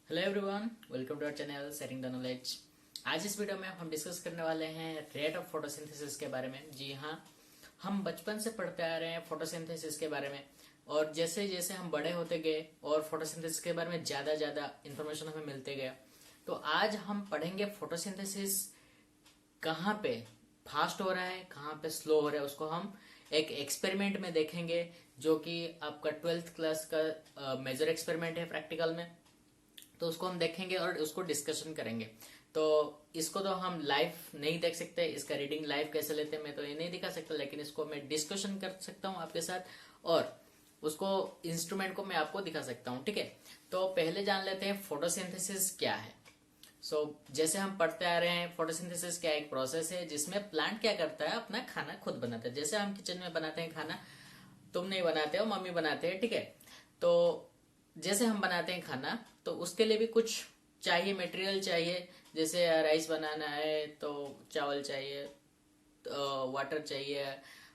Hello everyone, welcome to our channel setting the knowledge. आज इस video में हम डिस्कस करने वाले हैं रेट ऑफ फोटोसिंथेसिस के बारे में। जी हाँ, हम बचपन से पढ़ते आ रहे हैं फोटोसिंथेसिस के बारे में, और जैसे जैसे हम बड़े होते गए और फोटोसिंथेसिस के बारे में ज्यादा ज्यादा इंफॉर्मेशन हमें मिलते गया। तो आज हम पढ़ेंगे फोटोसिंथेसिस कहाँ पे फास्ट हो रहा है, कहाँ पे स्लो हो रहा है, उसको हम एक एक्सपेरिमेंट में देखेंगे, जो कि आपका 12th क्लास का मेजर एक्सपेरिमेंट है प्रैक्टिकल में। तो उसको हम देखेंगे और उसको डिस्कशन करेंगे। तो इसको तो हम लाइव नहीं देख सकते, इसका रीडिंग लाइव कैसे लेते हैं मैं तो ये नहीं दिखा सकता, लेकिन इसको मैं डिस्कशन कर सकता हूँ आपके साथ, और उसको इंस्ट्रूमेंट को मैं आपको दिखा सकता हूँ। ठीक है, तो पहले जान लेते हैं फोटोसिंथेसिस क्या है। जैसे हम पढ़ते आ रहे हैं, फोटोसिंथेसिस क्या एक प्रोसेस है जिसमें प्लांट क्या करता है, अपना खाना खुद बनाता है। जैसे हम किचन में बनाते हैं खाना, तुम नहीं बनाते हो, मम्मी बनाते हैं। ठीक है, तो जैसे हम बनाते हैं खाना, तो उसके लिए भी कुछ चाहिए, मटेरियल चाहिए। जैसे राइस बनाना है तो चावल चाहिए, तो वाटर चाहिए,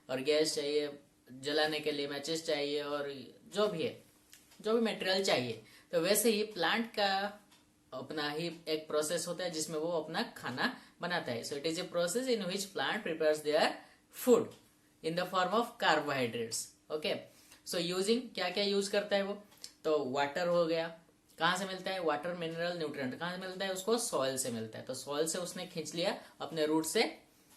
और गैस चाहिए, जलाने के लिए मैचेस चाहिए, और जो भी है, जो भी मटेरियल चाहिए। तो वैसे ही प्लांट का अपना ही एक प्रोसेस होता है जिसमें वो अपना खाना बनाता है। So it is a process in which plant prepares their food in the form of carbohydrates. Okay, so using क्या क्या यूज करता है वो, तो वाटर हो गया। कहाँ से मिलता है वाटर? मिनरल न्यूट्रिएंट कहाँ से मिलता है उसको? सॉइल से मिलता है। तो सॉइल से उसने खींच लिया अपने रूट से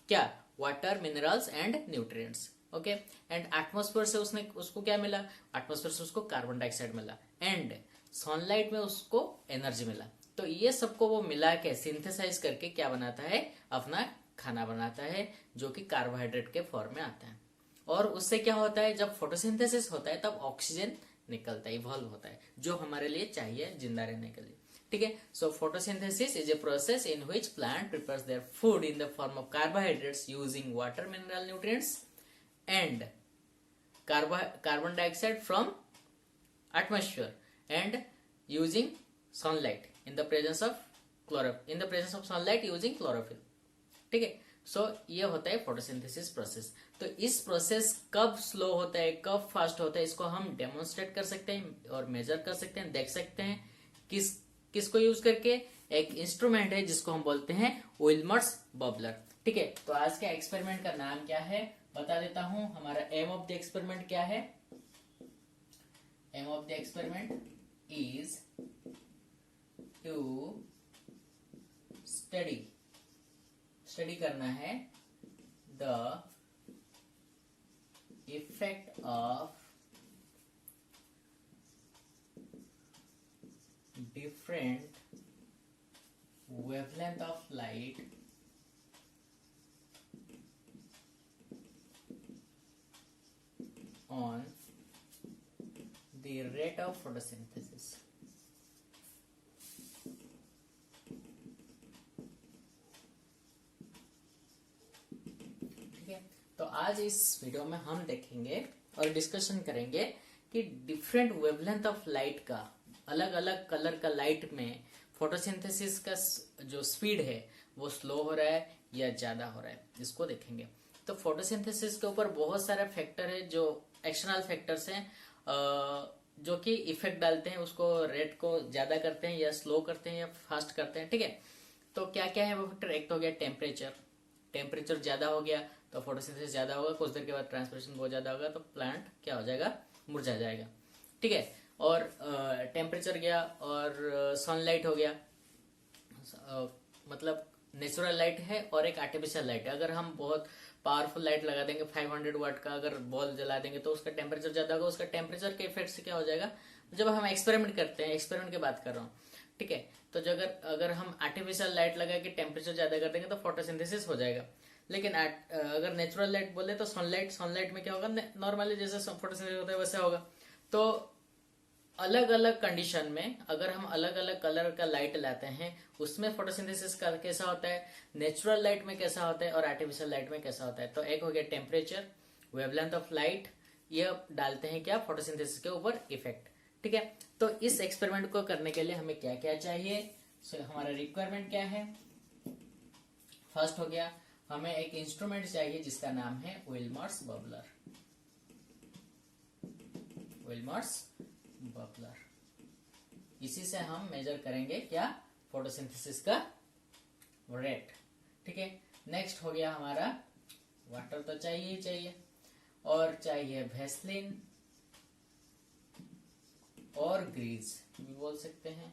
क्या? Water, minerals and nutrients. Okay, and atmosphere से उसने उसको क्या मिला? एटमोस्फेयर से उसको कार्बन डाइऑक्साइड मिला, एंड सनलाइट में उसको एनर्जी मिला। तो ये सबको वो मिला के सिंथेसाइज करके क्या बनाता है? अपना खाना बनाता है, जो कि कार्बोहाइड्रेट के फॉर्म में आता है। और उससे क्या होता है, जब फोटोसिंथेसिस होता है तब ऑक्सीजन निकलता है, इवॉल्व होता है, जो हमारे लिए चाहिए जिंदा रहने के लिए। ठीक है, सो photosynthesis is a process in which plant prepares their food in the form of carbohydrates using water, mineral nutrients and carbon dioxide from atmosphere, and using sunlight in the presence of sunlight using chlorophyll. ठीक है, सो ये होता है photosynthesis process. तो इस process कब slow होता है, कब फास्ट होता है, इसको हम डेमोन्स्ट्रेट कर सकते हैं और मेजर कर सकते हैं, देख सकते हैं। किसको यूज करके? एक इंस्ट्रूमेंट है जिसको हम बोलते हैं विल्मर्स बबलर। ठीक है, तो आज के एक्सपेरिमेंट का नाम क्या है बता देता हूं। हमारा एम ऑफ द एक्सपेरिमेंट क्या है? Aim of the experiment is to study करना है the effect of different wavelength of light on the rate of photosynthesis. ठीक है, तो आज इस वीडियो में हम देखेंगे और डिस्कशन करेंगे कि डिफरेंट वेवलेंथ ऑफ लाइट का, अलग अलग कलर का लाइट में फोटोसिंथेसिस का जो स्पीड है वो स्लो हो रहा है या ज्यादा हो रहा है, इसको देखेंगे। तो फोटोसिंथेसिस के ऊपर बहुत सारे फैक्टर है, जो एक्सटर्नल फैक्टर्स हैं, जो कि इफेक्ट डालते हैं, उसको रेट को ज्यादा करते हैं या स्लो करते हैं या फास्ट करते हैं। ठीक है, तो क्या क्या है वो फैक्टर? एक तो हो गया टेम्परेचर ज्यादा हो गया तो फोटोसिंथेसिस ज्यादा होगा, कुछ देर के बाद ट्रांसपिरेशन बहुत ज्यादा होगा तो प्लांट क्या हो जाएगा? मुरझा जाएगा। ठीक है, और टेम्परेचर गया, और सनलाइट हो गया, मतलब नेचुरल लाइट है और एक आर्टिफिशियल लाइट है। अगर हम बहुत पावरफुल लाइट लगा देंगे, 500 वाट का अगर बॉल जला देंगे तो उसका टेम्परेचर ज्यादा होगा। उसका टेम्परेचर के इफेक्ट से क्या हो जाएगा? जब हम एक्सपेरिमेंट करते हैं, एक्सपेरिमेंट की बात कर रहा हूँ, ठीक है, तो जो अगर हम आर्टिफिशियल लाइट लगा के टेम्परेचर ज्यादा कर देंगे तो फोटोसिंथेसिस हो जाएगा। लेकिन अगर नेचुरल लाइट बोले तो सनलाइट में क्या होगा? नॉर्मली जैसे फोटोसिंथेसिस होता है वैसे होगा। तो अलग अलग कंडीशन में अगर हम अलग अलग कलर का लाइट लाते हैं, उसमें फोटोसिंथेसिस का कैसा होता है, नेचुरल लाइट में कैसा होता है और आर्टिफिशियल लाइट में कैसा होता है। तो एक हो गया टेम्परेचर, वेवलेंथ ऑफ लाइट, ये डालते हैं क्या? फोटोसिंथेसिस के ऊपर इफेक्ट। ठीक है, तो इस एक्सपेरिमेंट को करने के लिए हमें क्या क्या चाहिए? हमारा रिक्वायरमेंट क्या है? फर्स्ट हो गया, हमें एक इंस्ट्रूमेंट चाहिए जिसका नाम है विल्मर्स बबलर। इसी से हम मेजर करेंगे क्या, फोटोसिंथेसिस का रेट। ठीक है, नेक्स्ट हो गया हमारा वाटर तो चाहिए ही चाहिए, और चाहिए वैसलीन और ग्रीज भी बोल सकते हैं।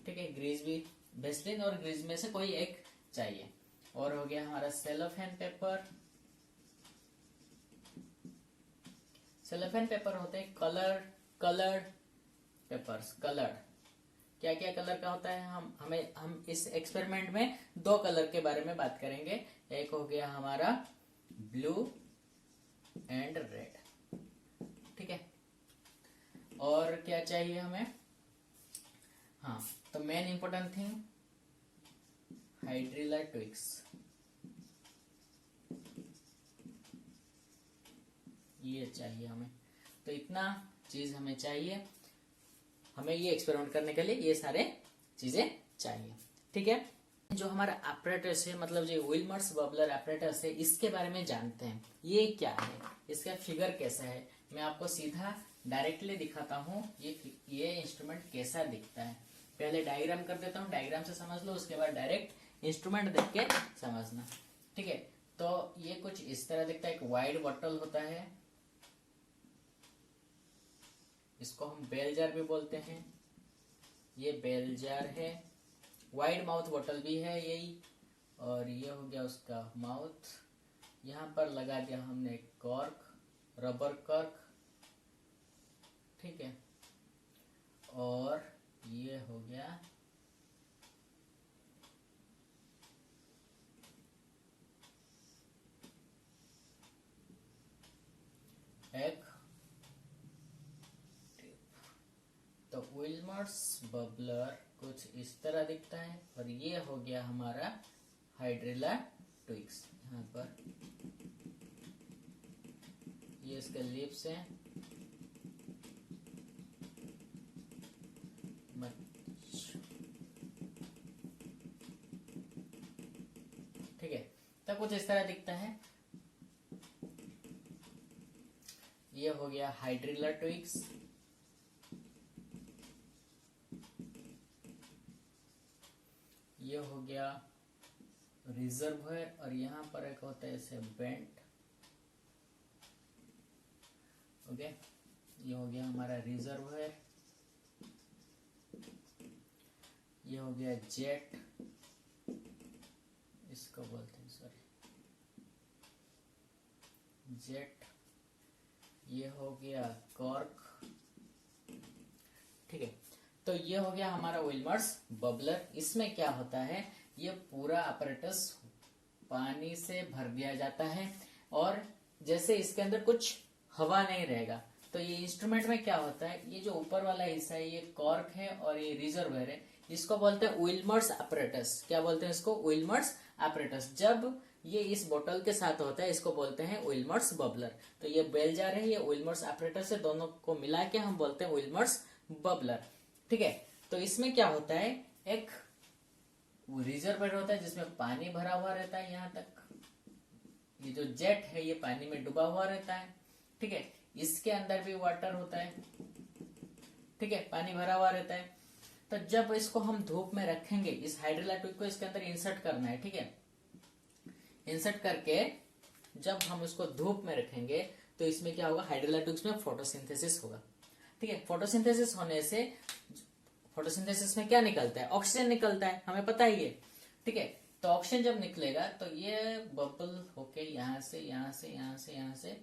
ठीक है, ग्रीज भी, वैसलीन और ग्रीज में से कोई एक चाहिए। और हो गया हमारा सेलोफेन पेपर। सेलोफेन पेपर होते हैं कलर्ड पेपर्स। कलर्ड क्या क्या कलर का होता है, हम इस एक्सपेरिमेंट में 2 कलर के बारे में बात करेंगे। एक हो गया हमारा ब्लू एंड रेड। ठीक है, और क्या चाहिए हमें, हाँ तो main important thing hydrilla twigs. ये चाहिए हमें, तो इतना चीज हमें चाहिए, हमें ये एक्सपेरिमेंट करने के लिए ये सारे चीजें चाहिए। ठीक है, जो हमारा ऑपरेटर्स है, मतलब जो विल्मर्स बबलर ऑपरेटर्स है, इसके बारे में जानते हैं। ये क्या है, इसका फिगर कैसा है, मैं आपको सीधा डायरेक्टली दिखाता हूँ ये इंस्ट्रूमेंट कैसा दिखता है। पहले डायग्राम कर देता हूँ, डायग्राम से समझ लो, उसके बाद डायरेक्ट इंस्ट्रूमेंट देख के समझना। ठीक है, तो ये कुछ इस तरह दिखता है। एक वाइड बॉटल होता है, इसको हम बेल जार भी बोलते हैं। ये बेल जार है, वाइड माउथ बॉटल भी है यही, और ये हो गया उसका माउथ। यहाँ पर लगा दिया हमने एक कॉर्क, रबर कॉर्क। ठीक है, और ये हो गया एक तो विल्मर्स बबलर कुछ इस तरह दिखता है। और ये हो गया हमारा हाइड्रिला ट्विक्स। यहाँ पर ये इसके लिप्स हैं, ठीक है, तो कुछ इस तरह दिखता है। ये हो गया हाइड्रिला ट्विक्स। ये हो गया रिजर्वयर, और यहाँ पर एक होता है ऐसे बेंट। ओके, ये हो गया हमारा रिजर्वयर। ये हो गया जेट, इसको बोलते हैं, सॉरी जेट। ये हो गया कॉर्क। ठीक है, तो ये हो गया हमारा विल्मर्स बबलर। इसमें क्या होता है, ये पूरा अपरेटस पानी से भर दिया जाता है, और जैसे इसके अंदर कुछ हवा नहीं रहेगा। तो ये इंस्ट्रूमेंट में क्या होता है, ये जो ऊपर वाला हिस्सा है ये कॉर्क है और ये रिजर्वयर है, इसको बोलते हैं विल्मर्स अपरेटस। क्या बोलते हैं इसको, विल्मर्स अपरेटस। जब ये इस बोतल के साथ होता है इसको बोलते हैं विल्मर्स बबलर। तो ये बेल जार है, ये विल्मर्स अपरेटस है, दोनों को मिला के हम बोलते हैं विल्मर्स बबलर। ठीक है, तो इसमें क्या होता है, एक रिजर्वयर होता है जिसमें पानी भरा हुआ रहता है यहाँ तक। ये जो जेट है ये पानी में डूबा हुआ रहता है। ठीक है, इसके अंदर भी वाटर होता है। ठीक है, पानी भरा हुआ रहता है। तो जब इसको हम धूप में रखेंगे, इस हाइड्रिला ट्यूब को इसके अंदर इंसर्ट करना है। ठीक है, इंसर्ट करके जब हम इसको धूप में रखेंगे तो इसमें क्या होगा, हाइड्रिला ट्यूब्स में फोटोसिंथेसिस होगा। ठीक है, फोटोसिंथेसिस होने से, फोटोसिंथेसिस में क्या निकलता है, ऑक्सीजन निकलता है, हमें पता ही है। ठीक है, तो ऑक्सीजन जब निकलेगा तो ये बबल होके यहाँ से यहाँ से यहाँ से यहाँ से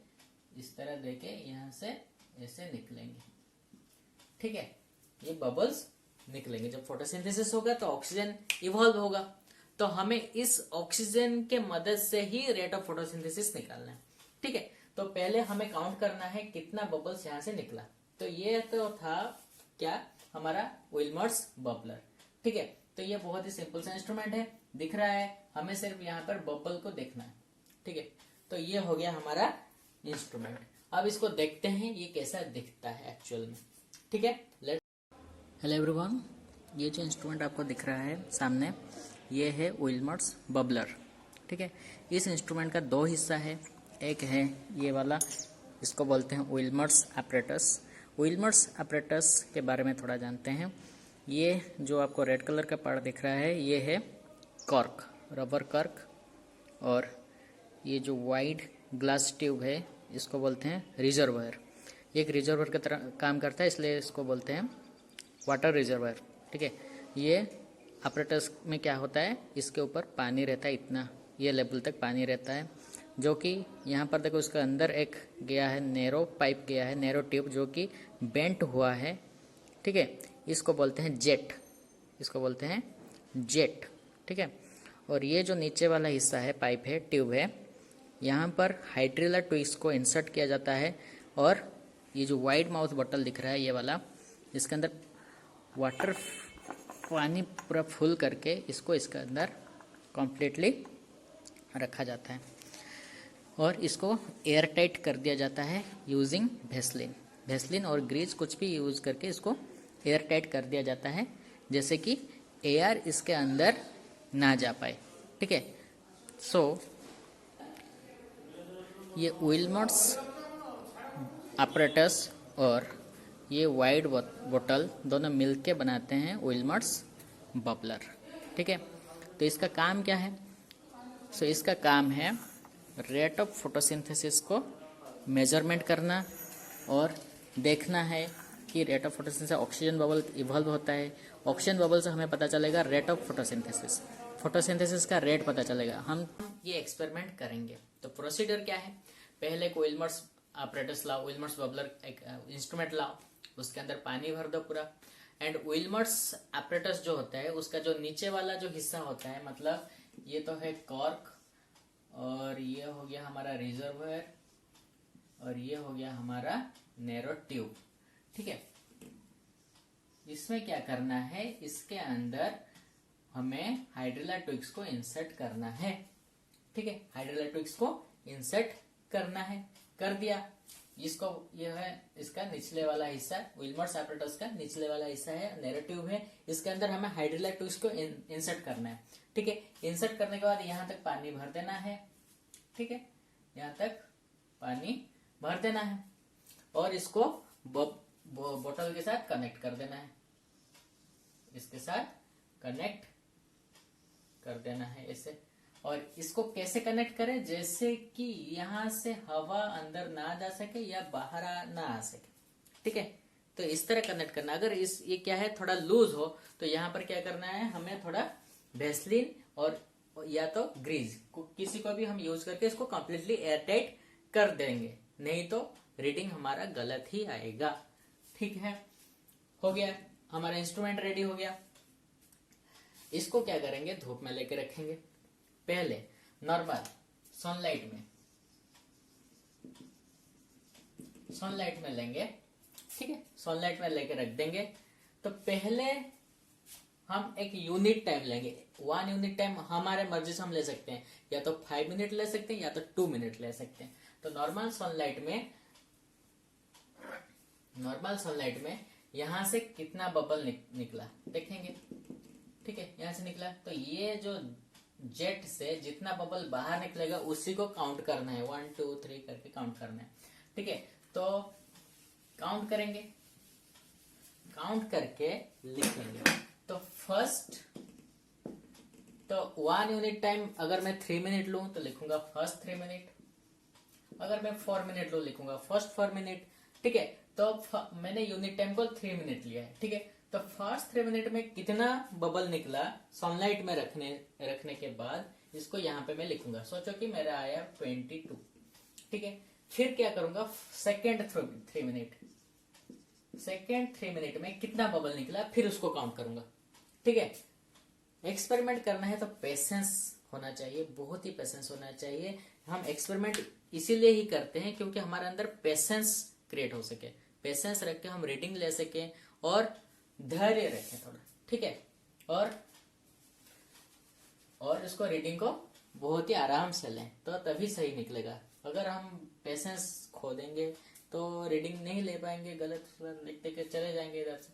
इस तरह देके यहाँ से ऐसे निकलेंगे। ठीक है, ये बबल्स निकलेंगे। जब फोटोसिंथेसिस होगा तो ऑक्सीजन इवॉल्व होगा, तो हमें इस ऑक्सीजन के मदद से ही रेट ऑफ फोटोसिंथेसिस निकालना है। ठीक है, तो पहले हमें काउंट करना है कितना बबल्स यहाँ से निकला। तो ये तो था क्या, हमारा विल्मर्स बबलर। ठीक है, तो ये बहुत ही सिंपल सा इंस्ट्रूमेंट है, दिख रहा है, हमें सिर्फ यहाँ पर बबल को देखना है। ठीक है, तो ये हो गया हमारा इंस्ट्रूमेंट। अब इसको देखते हैं ये कैसा दिखता है एक्चुअल में। ठीक है, हेलो एवरीवन, ये जो इंस्ट्रूमेंट आपको दिख रहा है सामने, ये है विल्मर्स बबलर। ठीक है, इस इंस्ट्रूमेंट का 2 हिस्सा है। एक है ये वाला, इसको बोलते हैं विल्मर्स अपरेटस, विल्मर्स apparatus के बारे में थोड़ा जानते हैं। ये जो आपको रेड कलर का पार्ट दिख रहा है ये है कॉर्क, रबर कॉर्क, और ये जो वाइड ग्लास ट्यूब है इसको बोलते हैं रिजर्वायर। ये एक रिजर्वायर की तरह काम करता है, इसलिए इसको बोलते हैं वाटर रिजर्वायर। ठीक है, ये अपरेटस में क्या होता है, इसके ऊपर पानी रहता है, इतना ये लेवल तक पानी रहता है, जो कि यहाँ पर देखो उसके अंदर एक गया है नैरो पाइप गया है, नैरो ट्यूब जो कि बेंट हुआ है। ठीक है, इसको बोलते हैं जेट, इसको बोलते हैं जेट। ठीक है, और ये जो नीचे वाला हिस्सा है, पाइप है, ट्यूब है, यहाँ पर हाइड्रिला ट्विस्ट को इंसर्ट किया जाता है, और ये जो वाइड माउथ बॉटल दिख रहा है ये वाला, इसके अंदर वाटर पानी पूरा फुल करके इसको इसके अंदर कम्प्लीटली रखा जाता है, और इसको एयर टाइट कर दिया जाता है यूजिंग भेसलिन और ग्रीज कुछ भी यूज करके इसको एयर टाइट कर दिया जाता है, जैसे कि एयर इसके अंदर ना जा पाए। ठीक है, सो ये विल्मर्स apparatus और ये वाइड बोतल दोनों मिलके बनाते हैं विल्मर्स बबलर। ठीक है, तो इसका काम क्या है? सो इसका काम है रेट ऑफ फोटोसिंथेसिस को मेजरमेंट करना, और देखना है कि rate of photosynthesis oxygen bubble evolve होता है, ऑक्सीजन बबल से हमें पता चलेगा रेट ऑफ फोटोसिंथेसिस, फोटोसिंथेसिस का रेट पता चलेगा। हम ये एक्सपेरिमेंट करेंगे। तो प्रोसीजर क्या है, पहले एक विल्मर्स apparatus लाओ, विल्मर्स बबलर एक इंस्ट्रूमेंट लाओ, उसके अंदर पानी भर दो पूरा, एंड विल्मर्स apparatus जो होता है उसका जो नीचे वाला जो हिस्सा होता है, मतलब ये तो है कॉर्क, और ये हो गया हमारा रिजर्वायर, और ये हो गया हमारा नैरो ट्यूब। ठीक है, इसमें क्या करना है, इसके अंदर हमें हाइड्रिला ट्विक्स को इंसर्ट करना है। ठीक है, हाइड्रिला ट्विक्स को इंसर्ट करना है, कर दिया। इसको यह है इसका निचले वाला हिस्सा, विल्मर्स apparatus का निचले वाला हिस्सा है, नैरो ट्यूब है, इसके अंदर हमें हाइड्रिला ट्विक्स को इंसर्ट करना है। ठीक है, इंसर्ट करने के बाद यहाँ तक पानी भर देना है। ठीक है, यहाँ तक पानी भर देना है, और इसको बोतल के साथ कनेक्ट कर देना है, इसके साथ कनेक्ट कर देना है ऐसे। और इसको कैसे कनेक्ट करें, जैसे कि यहाँ से हवा अंदर ना जा सके या बाहर ना आ सके। ठीक है, तो इस तरह कनेक्ट करना। अगर ये क्या है, थोड़ा लूज हो, तो यहाँ पर क्या करना है, हमें थोड़ा भेसलिन और या तो ग्रीज किसी को भी हम यूज करके इसको कम्प्लीटली एयर टाइट कर देंगे, नहीं तो रीडिंग हमारा गलत ही आएगा। ठीक है, हो गया हमारा इंस्ट्रूमेंट रेडी हो गया। इसको क्या करेंगे, धूप में लेके रखेंगे। पहले नॉर्मल सनलाइट में लेंगे। ठीक है, सनलाइट में लेके रख देंगे। तो पहले हम एक यूनिट टाइम लेंगे, 1 यूनिट टाइम हमारे मर्जी से हम ले सकते हैं, या तो 5 मिनट ले सकते हैं या तो 2 मिनट ले सकते हैं। तो नॉर्मल सनलाइट में यहां से कितना बबल निकला देखेंगे। ठीक है, यहां से निकला, तो ये जो जेट से जितना बबल बाहर निकलेगा उसी को काउंट करना है, 1 2 3 करके काउंट करना है। ठीक है, तो काउंट करेंगे, काउंट करके लिखेंगे। तो फर्स्ट, तो 1 यूनिट टाइम अगर मैं 3 मिनट लूं तो लिखूंगा फर्स्ट 3 मिनट, अगर मैं 4 मिनट लूं लिखूंगा फर्स्ट 4 मिनट। ठीक है, तो मैंने यूनिट टाइम को 3 मिनट लिया है। ठीक है, तो फर्स्ट 3 मिनट में कितना बबल निकला सनलाइट में रखने के बाद इसको यहाँ पे मैं लिखूंगा। सोचो कि मेरा आया 22। ठीक है, फिर क्या करूंगा, सेकेंड 3 मिनट में कितना बबल निकला फिर उसको काउंट करूंगा। ठीक है, एक्सपेरिमेंट करना है तो पेशेंस होना चाहिए, बहुत ही पेशेंस होना चाहिए। हम एक्सपेरिमेंट इसीलिए ही करते हैं क्योंकि हमारे अंदर पेशेंस क्रिएट हो सके, पेशेंस रख के हम रीडिंग ले सके और धैर्य रखें थोड़ा। ठीक है, और इसको रीडिंग को बहुत ही आराम से लें तो तभी सही निकलेगा। अगर हम पेशेंस खो देंगे तो रीडिंग नहीं ले पाएंगे, गलत लिखते के चले जाएंगे इधर से।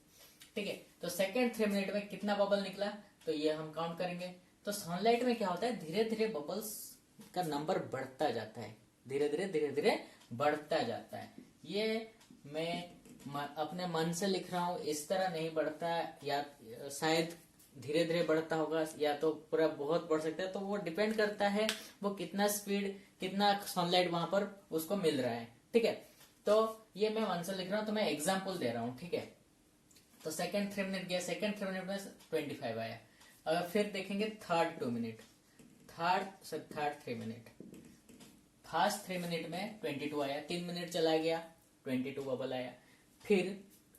ठीक है, तो सेकेंड 3 मिनट में कितना बबल निकला तो ये हम काउंट करेंगे। तो सनलाइट में क्या होता है, धीरे धीरे बबल्स का नंबर बढ़ता जाता है, धीरे धीरे बढ़ता जाता है। ये मैं अपने मन से लिख रहा हूँ इस तरह नहीं बढ़ता, या शायद धीरे धीरे बढ़ता होगा, या तो पूरा बहुत बढ़ सकता है। तो वो डिपेंड करता है वो कितना स्पीड, कितना सनलाइट वहां पर उसको मिल रहा है। ठीक है, तो ये मैं मन से लिख रहा हूँ, तो मैं एग्जाम्पल दे रहा हूँ। ठीक है, तो सेकंड 3 मिनट गया, सेकंड 3 मिनट में 25 आया। अगर फिर देखेंगे third 2 minute, third 3 minute, first 3 minute में 22 आया, 3 मिनट चला गया 22 बबल आया। फिर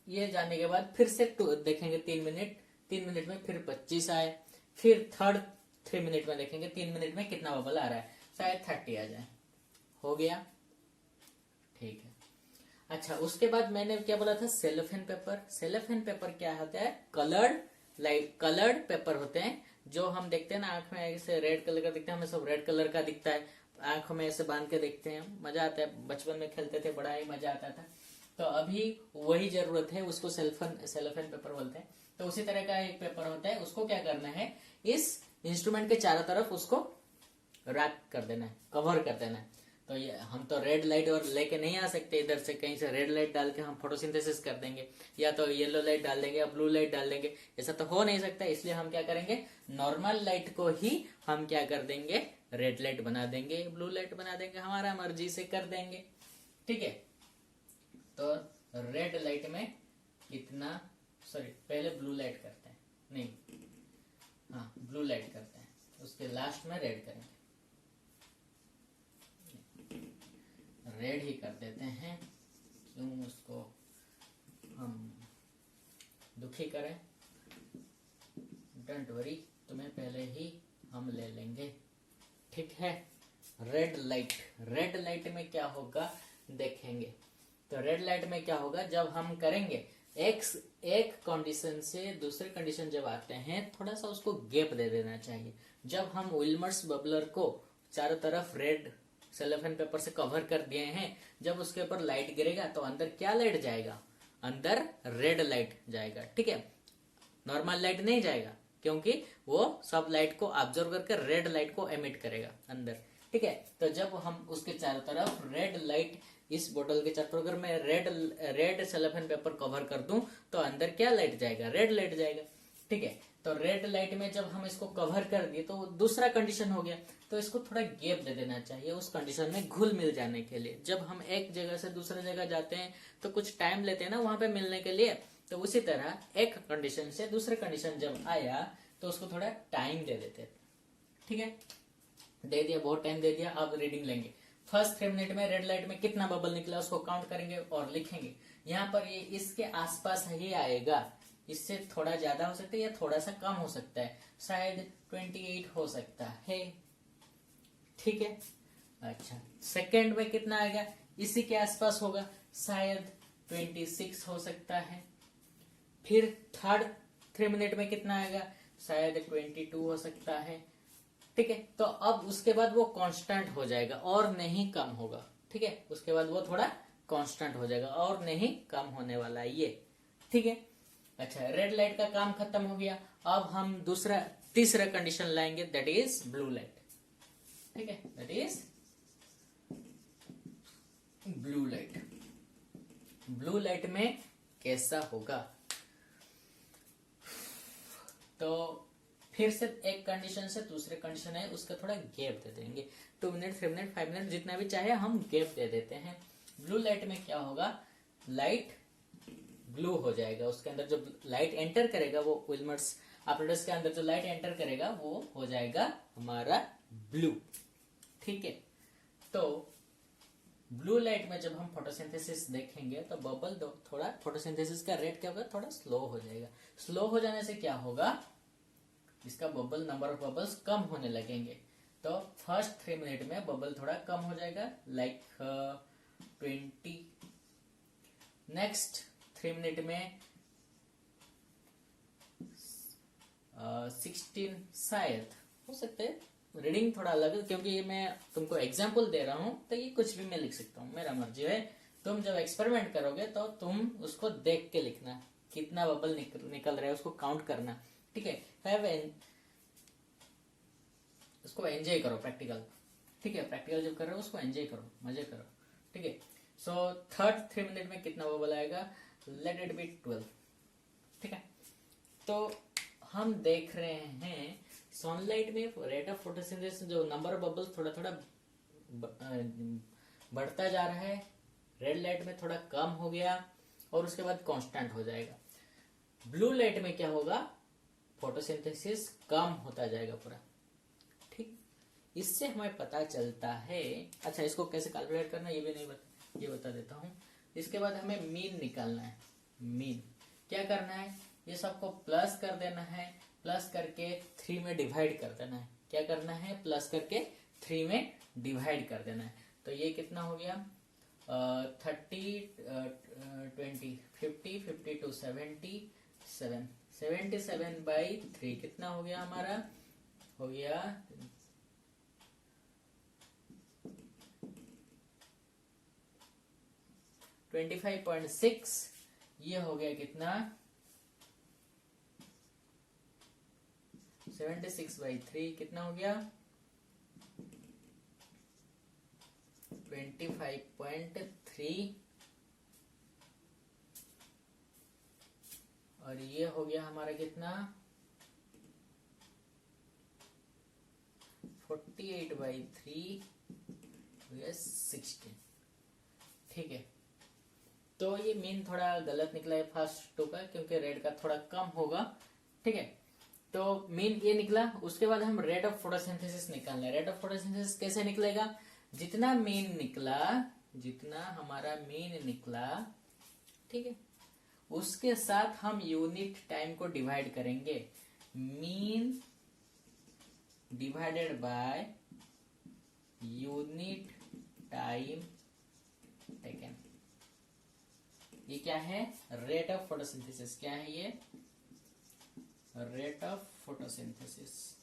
ये जाने के बाद फिर से देखेंगे 3 मिनट में फिर 25 आए। फिर थर्ड 3 मिनट में देखेंगे 3 मिनट में कितना बबल आ रहा है, शायद 30 आ जाए। हो गया, ठीक है। अच्छा, उसके बाद मैंने क्या बोला था, सेलोफेन पेपर। सेलोफेन पेपर क्या होता है, कलर्ड पेपर होते हैं, जो हम देखते हैं ना आंख में ऐसे रेड कलर का दिखता है, हमें सब रेड कलर का दिखता है, आंखों में ऐसे बांध के देखते हैं, मजा आता है। बचपन में खेलते थे, बड़ा ही मजा आता था। तो अभी वही जरूरत है, उसको सेलोफेन पेपर बोलते हैं। तो उसी तरह का एक पेपर होता है, उसको क्या करना है, इस इंस्ट्रूमेंट के चारों तरफ उसको रैप कर देना है, कवर कर देना है। तो ये हम तो रेड लाइट और लेके नहीं आ सकते, इधर से कहीं से रेड लाइट डाल के हम फोटोसिंथेसिस कर देंगे, या तो येलो लाइट डाल देंगे या ब्लू लाइट डाल देंगे, ऐसा तो हो नहीं सकता। इसलिए हम क्या करेंगे, नॉर्मल लाइट को ही हम क्या कर देंगे, रेड लाइट बना देंगे, ब्लू लाइट बना देंगे, हमारा मर्जी से कर देंगे। ठीक है, तो रेड लाइट में कितना, सॉरी पहले ब्लू लाइट करते हैं, नहीं हाँ ब्लू लाइट करते हैं, उसके लास्ट में रेड करेंगे, रेड ही कर देते हैं, क्यों उसको हम दुखी करें। डोंट वरी, तुम्हें पहले ही हम ले लेंगे। ठीक है, रेड लाइट। रेड लाइट में क्या होगा देखेंगे। तो रेड लाइट में क्या होगा, जब हम करेंगे एक कंडीशन से दूसरे कंडीशन जब आते हैं, थोड़ा सा उसको गैप दे देना चाहिए। जब हम विल्मर्स बबलर को चारों तरफ रेड सेलोफेन पेपर से कवर कर दिए हैं, जब उसके ऊपर लाइट गिरेगा तो अंदर क्या लाइट जाएगा, अंदर रेड लाइट जाएगा। ठीक है, नॉर्मल लाइट नहीं जाएगा, क्योंकि वो सब लाइट को ऑब्जर्व करके रेड लाइट को एमिट करेगा अंदर। ठीक है, तो जब हम उसके चारों तरफ रेड लाइट, इस बोतल के चारों तरफ अगर मैं रेड सेलोफेन पेपर कवर कर दूं, तो अंदर क्या लाइट जाएगा, रेड लाइट जाएगा। ठीक है, तो रेड लाइट में जब हम इसको कवर कर दिए तो दूसरा कंडीशन हो गया, तो इसको थोड़ा गैप दे देना चाहिए उस कंडीशन में घुल मिल जाने के लिए। जब हम एक जगह से दूसरे जगह जाते हैं तो कुछ टाइम लेते हैं ना वहां पे मिलने के लिए, तो उसी तरह एक कंडीशन से दूसरे कंडीशन जब आया तो उसको थोड़ा टाइम दे देते। ठीक है, दे दिया, बहुत टाइम दे दिया। अब रीडिंग लेंगे, फर्स्ट 3 मिनट में रेड लाइट में कितना बबल निकला उसको काउंट करेंगे और लिखेंगे। यहाँ पर ये इसके आसपास ही आएगा, इससे थोड़ा ज्यादा हो सकता है या थोड़ा सा कम हो सकता है, शायद 28 हो सकता है। ठीक है, अच्छा सेकेंड में कितना आएगा, इसी के आसपास होगा, शायद 26 हो सकता है। फिर थर्ड 3 मिनट में कितना आएगा, शायद 22 हो सकता है। ठीक है, तो अब उसके बाद वो कांस्टेंट हो जाएगा और नहीं कम होगा। ठीक है, उसके बाद वो थोड़ा कांस्टेंट हो जाएगा और नहीं कम होने वाला है ये। ठीक है, अच्छा रेड लाइट का काम खत्म हो गया। अब हम तीसरा कंडीशन लाएंगे, दैट इज ब्लू लाइट। ठीक है, that is blue light. Blue light में कैसा होगा, तो फिर से एक कंडीशन से दूसरे कंडीशन है उसका थोड़ा गैप दे देंगे, 2 मिनट 3 मिनट 5 मिनट जितना भी चाहे हम गैप दे देते हैं। ब्लू लाइट में क्या होगा, लाइट ब्लू हो जाएगा, उसके अंदर जो लाइट एंटर करेगा वो विल्मर्स apparatus के अंदर जो लाइट एंटर करेगा वो हो जाएगा हमारा ब्लू। ठीक है, तो ब्लू लाइट में जब हम फोटोसिंथेसिस देखेंगे तो बबल थोड़ा फोटोसिंथेसिस का रेट क्या होगा, थोड़ा स्लो हो जाएगा। स्लो हो जाने से क्या होगा, इसका बबल नंबर ऑफ बबल्स कम होने लगेंगे। तो फर्स्ट 3 मिनट में बबल थोड़ा कम हो जाएगा, लाइक 20। नेक्स्ट 3 मिनट में 16 शायद हो सकते हैं। रीडिंग थोड़ा अलग है क्योंकि ये मैं तुमको एग्जाम्पल दे रहा हूं, तो ये कुछ भी मैं लिख सकता हूँ, मेरा मर्जी है। तुम जब एक्सपेरिमेंट करोगे तो तुम उसको देख के लिखना, कितना बबल निकल रहा है उसको काउंट करना। ठीक है, उसको एंजॉय करो प्रैक्टिकल। ठीक है, प्रैक्टिकल जब कर रहे हो उसको एंजॉय करो, मजे करो। ठीक है, सो थर्ड 3 मिनट में कितना बबल आएगा, लेट इट बी 12। ठीक है, तो हम देख रहे हैं सनलाइट में रेट ऑफ फोटोसिंथेसिस जो नंबर ऑफ बबल्स थोड़ा थोड़ा बढ़ता जा रहा है, रेड लाइट में थोड़ा कम हो गया और उसके बाद कांस्टेंट हो जाएगा। ब्लू लाइट में क्या होगा, फोटोसिंथेसिस कम होता जाएगा पूरा। ठीक, इससे हमें पता चलता है। अच्छा, इसको कैसे कैलकुलेट करना ये भी नहीं ये बता देता हूं। इसके बाद हमें मीन निकालना है। मीन क्या करना है, ये सबको प्लस कर देना है, प्लस करके 3 में डिवाइड कर देना है। क्या करना है, प्लस करके 3 में डिवाइड कर देना है। तो ये कितना हो गया, 30 20 50 52 77 77/3 कितना हो गया हमारा, हो गया 25.6। ये हो गया कितना, 76/3 कितना हो गया, 25.3। और ये हो गया हमारा कितना, 48/3 हो गया 16। ठीक है, तो ये मीन थोड़ा गलत निकला है फर्स्ट टू का, क्योंकि रेड का थोड़ा कम होगा। ठीक है, तो मीन ये निकला। उसके बाद हम रेट ऑफ फोटोसिंथेसिस निकालना है। रेट ऑफ फोटोसिंथेसिस कैसे निकलेगा, जितना मीन निकला, जितना हमारा मीन निकला, ठीक है, उसके साथ हम यूनिट टाइम को डिवाइड करेंगे। Mean divided by unit time taken. ये क्या है, रेट ऑफ फोटोसिंथेसिस। क्या है ये, rate of photosynthesis.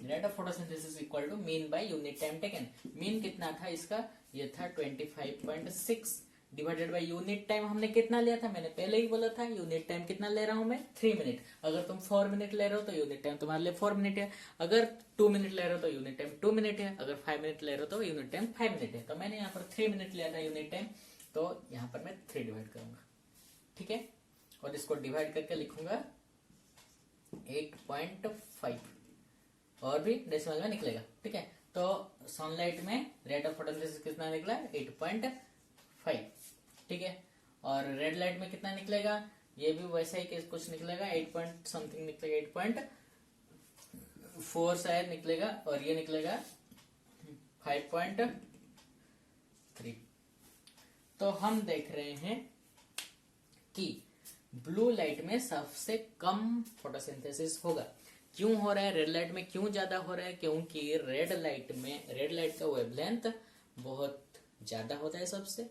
Rate of photosynthesis equal to mean by unit time taken. Mean कितना था इसका, ये था 25.6 डिवाइडेड बाय यूनिट टाइम हमने कितना लिया था, मैंने पहले ही बोला था यूनिट टाइम कितना ले रहा हूं मैं, 3 मिनट। अगर तुम 4 मिनट ले रहे हो तो यूनिट टाइम तुम्हारे लिए 4 मिनट है। अगर 2 मिनट ले रहे हो तो यूनिट टाइम 2 मिनट है। अगर 5 मिनट ले रहे हो तो यूनिट टाइम 5 मिनट है। तो मैंने यहाँ पर 3 मिनट लिया था यूनिट टाइम, तो यहाँ पर मैं 3 डिवाइड करूंगा। ठीक है, और इसको डिवाइड करके लिखूंगा 8.5 और भी डेसिमल में निकलेगा। ठीक है, तो सनलाइट में रेट ऑफ फोटोसिंथेसिस कितना निकला, 8.5। ठीक है, और रेड लाइट में कितना निकलेगा, ये भी वैसा ही कुछ निकलेगा, 8 पॉइंट समथिंग निकलेगा, 8.4 शायद निकलेगा, और ये निकलेगा 5.3। तो हम देख रहे हैं कि ब्लू लाइट में सबसे कम फोटोसिंथेसिस होगा। क्यों हो रहा है, रेड लाइट में क्यों ज्यादा हो रहा है, क्योंकि रेड लाइट का वेवलेंथ बहुत ज्यादा होता है, सबसे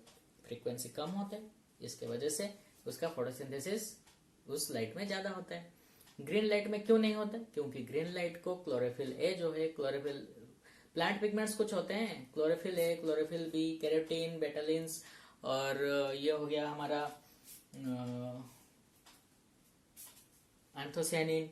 फ्रीक्वेंसी कम होता है, इसके वजह से उसका फोटोसिंथेसिस उस लाइट में ज्यादा होता है। ग्रीन लाइट में क्यों नहीं होता, क्योंकि ग्रीन लाइट को क्लोरोफिल ए जो है, क्लोरोफिल प्लांट पिगमेंट्स कुछ होते हैं, chlorophyll A, chlorophyll B, carotene, बेटालिन्स, और ये हो गया हमारा एंथोसियानिन।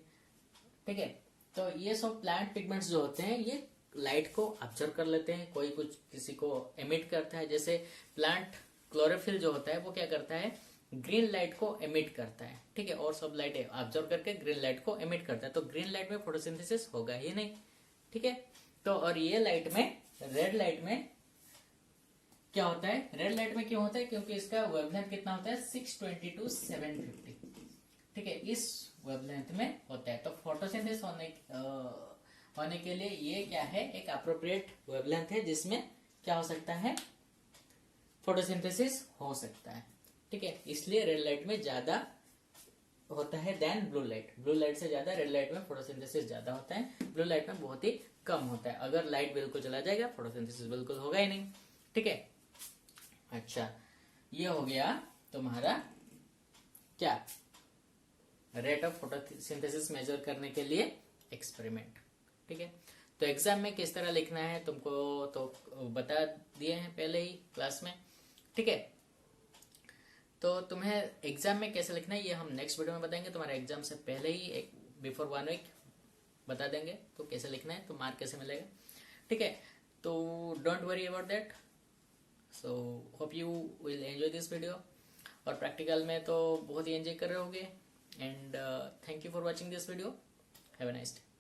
ठीक है, तो ये सब प्लांट पिगमेंट्स जो होते हैं ये लाइट को ऑब्जर्व कर लेते हैं, कोई कुछ किसी को एमिट करता है। जैसे प्लांट क्लोरोफिल जो होता है वो क्या करता है, ग्रीन लाइट को एमिट करता है। ठीक है, और सब लाइट ऑब्जर्व करके ग्रीन लाइट को एमिट करता है, तो ग्रीन लाइट में फोटोसिंथेसिस होगा ही नहीं। ठीक है, तो और ये लाइट में, रेड लाइट में क्या होता है, रेड लाइट में क्यों होता है, क्योंकि इसका वेवलेंथ कितना होता है, 620 to 750। ठीक है, इस वेवलेंथ में होता है। तो फोटोसिंथेसिस होने के लिए ये क्या है, एक अप्रोप्रिएट वेवलेंथ है जिसमें क्या हो सकता है, फोटोसिंथेसिस हो सकता है। ठीक है, इसलिए रेड लाइट में ज्यादा होता है then blue light. Blue light से ज्यादा रेड लाइट में फोटोसिंथेसिस ज्यादा होता है, ब्लू लाइट में बहुत ही कम होता है। अगर लाइट बिल्कुल चला जाएगा फोटोसिंथेसिस बिल्कुल होगा ही नहीं। ठीक है, अच्छा, ये हो गया तुम्हारा क्या, रेट ऑफ फोटोसिंथेसिस मेजर करने के लिए एक्सपेरिमेंट। ठीक है, तो एग्जाम में किस तरह लिखना है तुमको तो बता दिए हैं पहले ही क्लास में। ठीक है, तो तुम्हें एग्जाम में कैसे लिखना है ये हम नेक्स्ट वीडियो में बताएंगे। तुम्हारे एग्जाम से पहले ही एक बिफोर 1 वीक बता देंगे तो कैसे लिखना है, तो मार्क कैसे मिलेगा। ठीक है, तो don't worry about that, so hope you will enjoy this video. और प्रैक्टिकल में तो बहुत ही एंजॉय कर रहे होगे। And thank you for watching this video. Have a nice day.